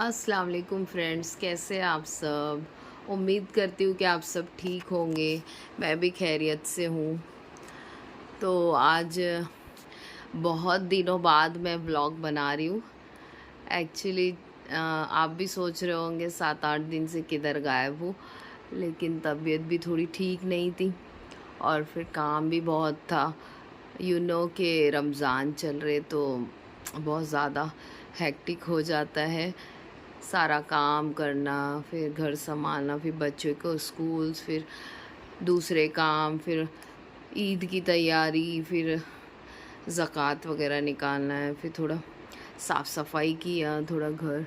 अस्सलाम वालेकुम फ्रेंड्स, कैसे हैं आप सब। उम्मीद करती हूँ कि आप सब ठीक होंगे। मैं भी खैरियत से हूँ। तो आज बहुत दिनों बाद मैं व्लॉग बना रही हूँ। एक्चुअली आप भी सोच रहे होंगे 7-8 दिन से किधर गायब हूँ, लेकिन तबीयत भी थोड़ी ठीक नहीं थी और फिर काम भी बहुत था। कि रमज़ान चल रहे तो बहुत ज़्यादा हेक्टिक हो जाता है। सारा काम करना, फिर घर संभालना, फिर बच्चों को स्कूल्स, फिर दूसरे काम, फिर ईद की तैयारी, फिर ज़कात वगैरह निकालना है, फिर थोड़ा साफ़ सफाई किया थोड़ा घर,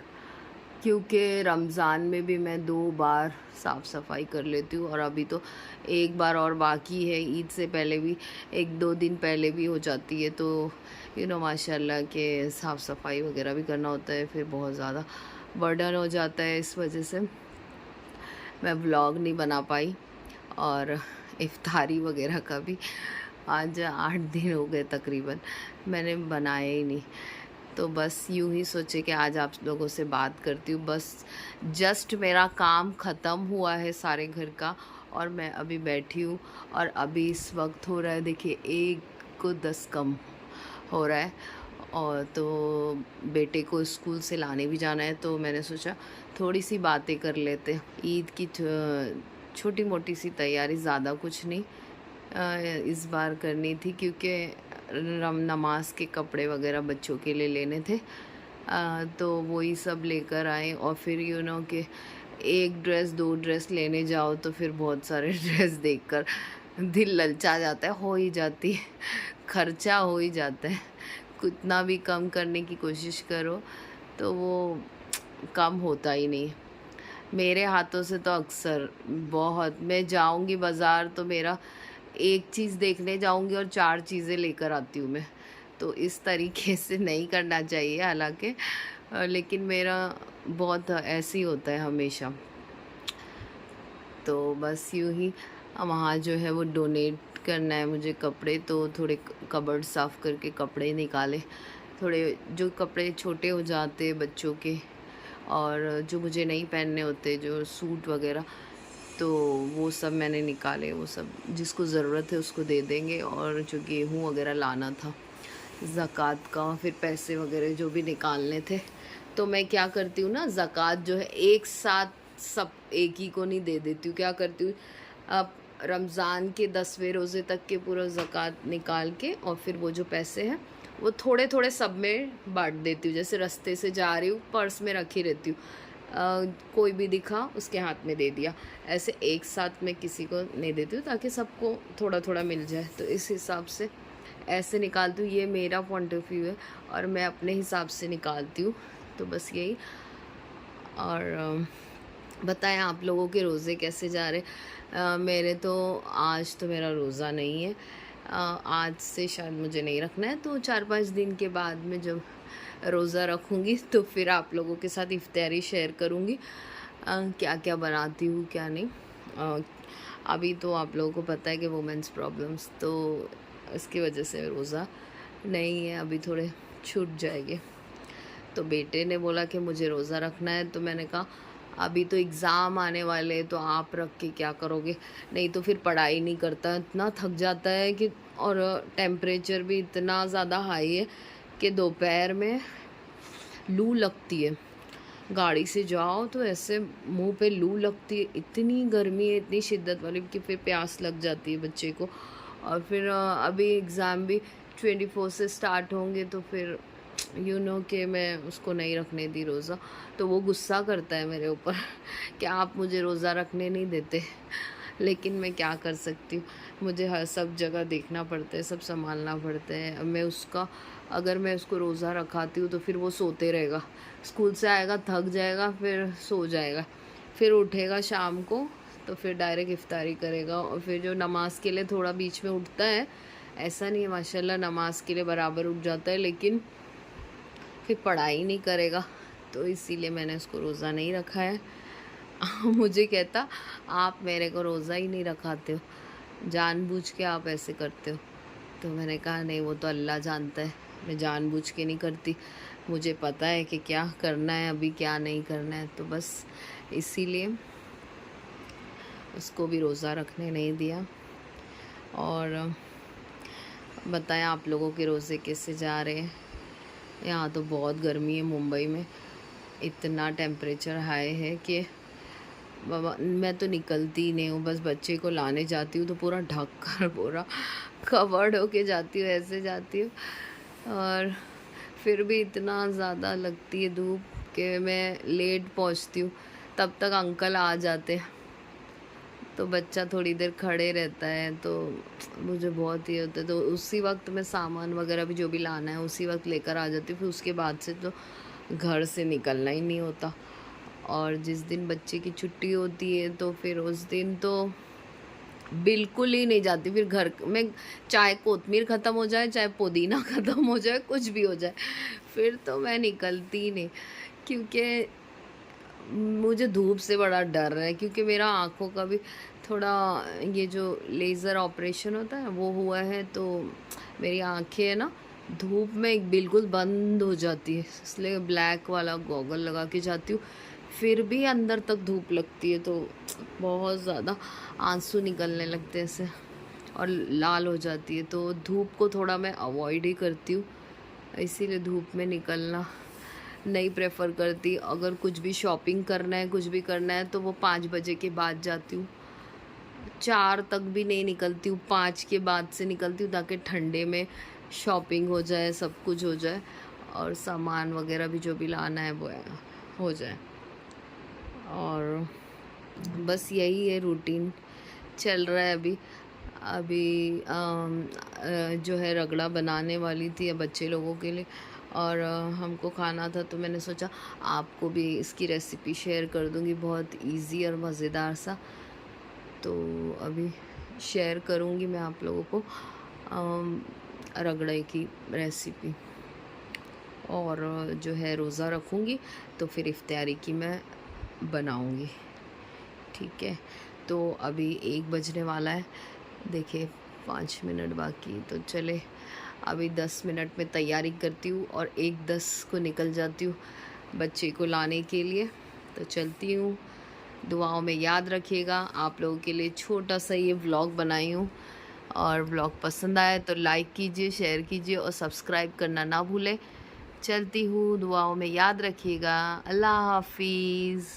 क्योंकि रमज़ान में भी मैं 2 बार साफ़ सफाई कर लेती हूँ और अभी तो 1 बार और बाकी है। ईद से पहले भी 1-2 दिन पहले भी हो जाती है, तो माशाल्लाह के साफ़ सफाई वगैरह भी करना होता है, फिर बहुत ज़्यादा बर्डन हो जाता है। इस वजह से मैं व्लॉग नहीं बना पाई और इफ्तारी वगैरह का भी आज 8 दिन हो गए तकरीबन मैंने बनाया ही नहीं। तो बस यूँ ही सोचे कि आज आप लोगों से बात करती हूँ। बस जस्ट मेरा काम ख़त्म हुआ है सारे घर का और मैं अभी बैठी हूँ और अभी इस वक्त हो रहा है, देखिए 1 को 10 कम हो रहा है। और तो बेटे को स्कूल से लाने भी जाना है, तो मैंने सोचा थोड़ी सी बातें कर लेते। ईद की छोटी मोटी सी तैयारी, ज़्यादा कुछ नहीं इस बार करनी थी, क्योंकि नमाज के कपड़े वगैरह बच्चों के लिए लेने थे। तो वही सब लेकर आए और फिर कि एक ड्रेस 2 ड्रेस लेने जाओ तो फिर बहुत सारे ड्रेस देखकर दिल ललचा जाता है, हो ही जाती है, खर्चा हो ही जाता है। कितना भी कम करने की कोशिश करो तो वो कम होता ही नहीं। मेरे हाथों से तो अक्सर बहुत, मैं जाऊंगी बाज़ार तो मेरा एक चीज़ देखने जाऊंगी और 4 चीज़ें लेकर आती हूँ मैं। तो इस तरीके से नहीं करना चाहिए हालांकि, लेकिन मेरा बहुत ऐसे ही होता है हमेशा। तो बस यूँ ही वहाँ जो है वो डोनेट करना है मुझे कपड़े, तो थोड़े कबर्ड साफ़ करके कपड़े निकाले, थोड़े जो कपड़े छोटे हो जाते बच्चों के और जो मुझे नहीं पहनने होते, जो सूट वगैरह, तो वो सब मैंने निकाले। वो सब जिसको ज़रूरत है उसको दे देंगे। और जो गेहूँ वगैरह लाना था ज़कात का, फिर पैसे वगैरह जो भी निकालने थे, तो मैं क्या करती हूँ ना, ज़कात जो है एक साथ सब एक ही को नहीं दे देती हूँ। क्या करती हूँ, अब रमज़ान के 10वें रोज़े तक के पूरा ज़कात निकाल के और फिर वो जो पैसे हैं वो थोड़े थोड़े सब में बांट देती हूँ। जैसे रास्ते से जा रही हूँ पर्स में रखी रहती हूँ, कोई भी दिखा उसके हाथ में दे दिया। ऐसे एक साथ मैं किसी को नहीं देती हूँ ताकि सबको थोड़ा थोड़ा मिल जाए। तो इस हिसाब से ऐसे निकालती हूँ, ये मेरा पॉइंट ऑफ व्यू है और मैं अपने हिसाब से निकालती हूँ। तो बस यही। और बताएं आप लोगों के रोज़े कैसे जा रहे। मेरे तो आज तो मेरा रोज़ा नहीं है। आज से शायद मुझे नहीं रखना है, तो 4-5 दिन के बाद में जब रोज़ा रखूँगी तो फिर आप लोगों के साथ इफ्तारी शेयर करूँगी, क्या क्या बनाती हूँ क्या नहीं। अभी तो आप लोगों को पता है कि वुमेंस प्रॉब्लम्स, तो इसकी वजह से रोज़ा नहीं है, अभी थोड़े छूट जाएंगे। तो बेटे ने बोला कि मुझे रोज़ा रखना है, तो मैंने कहा अभी तो एग्ज़ाम आने वाले हैं, तो आप रख के क्या करोगे, नहीं तो फिर पढ़ाई नहीं करता, इतना थक जाता है कि। और टेम्परेचर भी इतना ज़्यादा हाई है कि दोपहर में लू लगती है। गाड़ी से जाओ तो ऐसे मुंह पे लू लगती है, इतनी गर्मी है, इतनी शिद्दत वाली कि फिर प्यास लग जाती है बच्चे को। और फिर अभी एग्ज़ाम भी 24 से स्टार्ट होंगे, तो फिर कि मैं उसको नहीं रखने दी रोज़ा, तो वो गुस्सा करता है मेरे ऊपर कि आप मुझे रोज़ा रखने नहीं देते। लेकिन मैं क्या कर सकती हूँ, मुझे हर सब जगह देखना पड़ता है, सब संभालना पड़ता है। अब मैं उसका, अगर मैं उसको रोज़ा रखाती हूँ तो फिर वो सोते रहेगा, स्कूल से आएगा थक जाएगा, फिर सो जाएगा, फिर उठेगा शाम को तो फिर डायरेक्ट इफ्तारी करेगा। और फिर जो नमाज़ के लिए थोड़ा बीच में उठता है, ऐसा नहीं है माशाल्लाह नमाज़ के लिए बराबर उठ जाता है, लेकिन फिर पढ़ाई नहीं करेगा। तो इसीलिए मैंने उसको रोज़ा नहीं रखा है। मुझे कहता आप मेरे को रोज़ा ही नहीं रखाते हो, जानबूझ के आप ऐसे करते हो। तो मैंने कहा नहीं, वो तो अल्लाह जानता है, मैं जानबूझ के नहीं करती। मुझे पता है कि क्या करना है अभी, क्या नहीं करना है, तो बस इसीलिए उसको भी रोज़ा रखने नहीं दिया। और बताएं आप लोगों के रोज़े कैसे जा रहे हैं। यहाँ तो बहुत गर्मी है मुंबई में, इतना टेम्परेचर हाई है कि बाबा मैं तो निकलती ही नहीं हूँ। बस बच्चे को लाने जाती हूँ तो पूरा ढक कर पूरा कवर्ड होके जाती हूँ, ऐसे जाती हूँ। और फिर भी इतना ज़्यादा लगती है धूप कि मैं लेट पहुँचती हूँ, तब तक अंकल आ जाते हैं, तो बच्चा थोड़ी देर खड़े रहता है, तो मुझे बहुत ही होता है। तो उसी वक्त मैं सामान वगैरह भी जो भी लाना है उसी वक्त लेकर आ जाती हूँ। फिर उसके बाद से तो घर से निकलना ही नहीं होता। और जिस दिन बच्चे की छुट्टी होती है तो फिर उस दिन तो बिल्कुल ही नहीं जाती। फिर घर में चाहे कोतमीर ख़त्म हो जाए, चाहे पुदीना ख़त्म हो जाए, कुछ भी हो जाए, फिर तो मैं निकलती ही नहीं, क्योंकि मुझे धूप से बड़ा डर है। क्योंकि मेरा आँखों का भी थोड़ा ये जो लेज़र ऑपरेशन होता है वो हुआ है, तो मेरी आँखें है ना धूप में बिल्कुल बंद हो जाती है, इसलिए ब्लैक वाला गॉगल लगा के जाती हूँ। फिर भी अंदर तक धूप लगती है तो बहुत ज़्यादा आंसू निकलने लगते हैं ऐसे, और लाल हो जाती है। तो धूप को थोड़ा मैं अवॉइड ही करती हूँ, इसीलिए धूप में निकलना नहीं प्रेफर करती। अगर कुछ भी शॉपिंग करना है, कुछ भी करना है, तो वो 5 बजे के बाद जाती हूँ। 4 तक भी नहीं निकलती हूँ, 5 के बाद से निकलती हूँ ताकि ठंडे में शॉपिंग हो जाए, सब कुछ हो जाए, और सामान वगैरह भी जो भी लाना है वो हो जाए। और बस यही है, रूटीन चल रहा है अभी। अभी जो है रगड़ा बनाने वाली थी बच्चे लोगों के लिए, और हमको खाना था, तो मैंने सोचा आपको भी इसकी रेसिपी शेयर कर दूंगी, बहुत इजी और मज़ेदार सा। तो अभी शेयर करूंगी मैं आप लोगों को रगड़े की रेसिपी। और जो है रोज़ा रखूंगी तो फिर इफ्तारी की मैं बनाऊंगी, ठीक है। तो अभी 1 बजने वाला है, देखिए 5 मिनट बाकी, तो चले अभी 10 मिनट में तैयारी करती हूँ और 1:10 को निकल जाती हूँ बच्चे को लाने के लिए। तो चलती हूँ, दुआओं में याद रखिएगा। आप लोगों के लिए छोटा सा ये व्लॉग बनाई हूँ, और व्लॉग पसंद आए तो लाइक कीजिए, शेयर कीजिए और सब्सक्राइब करना ना भूलें। चलती हूँ, दुआओं में याद रखिएगा। अल्लाह हाफिज़।